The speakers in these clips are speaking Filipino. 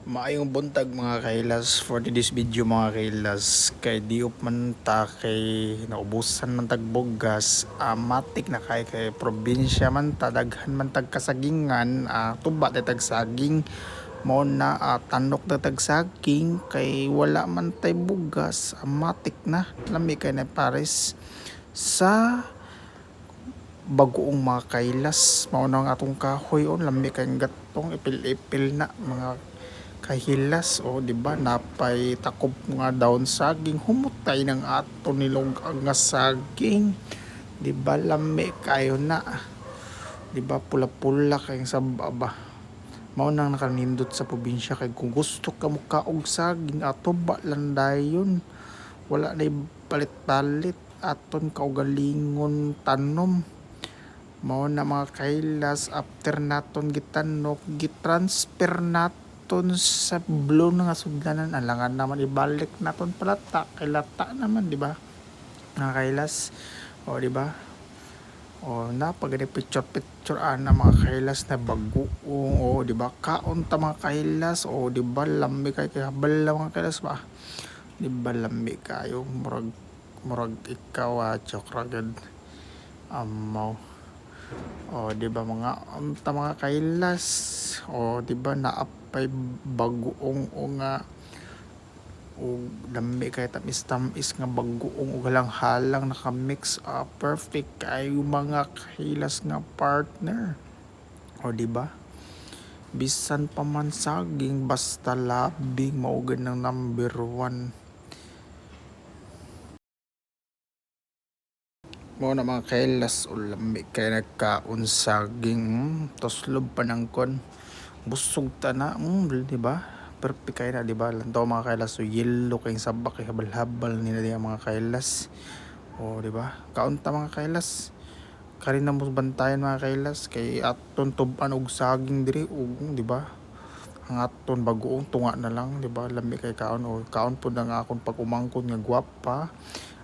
Maayong buntag mga kailas for this video mga kailas kay diop man ta kay naubusan man tag gas matik na kay probinsya man ta daghan man tag kasagingan tuba tag saging mo na tanok tag saging kay wala man tay bugas matik na lami kay na pares sa bagoong mga kailas mao na ang atong kahoy on lami kay gatong ipil-ipil na mga kahilas o di ba napay takop nga daon saging humutay ng ato nilog nga saging di ba lami kayo na di ba pula-pula kay sa baba mao nang nakanindot sa probinsya kay kung gusto ka mo kaog saging ato ba lang dayon wala na palit-palit aton kaugalingon tanom mao na mga kailas after naton gitanok gitransfer naton sa blue nga sudlanan alangan naman ibalik naton palata kay lata naman di ba mga kailas o di ba o napagani picture ana mga kailas na bagoong o di ba kaon ta mga kailas o di ba lambi kay habal mga kailas ba di ba lambi kayo murag ikaw chokragad amaw o di ba mga kailas o di ba naapay bagoong o nga o dami kay tamis nga bagoong o halang nakamix perfect kayo mga kailas nga partner o di ba bisan pa man saging basta labing maugan ng number 1 mo na mga kailas o lamig kay nagkaon saging toslob panangkon busog ta na di ba perfect kay na di ba lantaw mga kailas so yellow kay sabak kay habal-habal nila diya mga kailas o di ba kaon ta mga kailas kari na mo bantayan mga kailas kay aton tuban og saging diri og di ba ang aton bagoong tunga na lang di ba lami kay kaon o kaon pud ang akon pag umangkon nga gwapa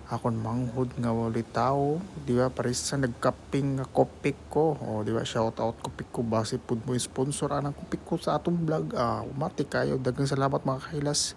akon manghod nga wali tao di ba pares sa nagkaping nga kopik ko o di ba shout out kopik ko base pud mo sponsor anang kopik ko sa atong vlog umati kayo daghang salamat mga kailas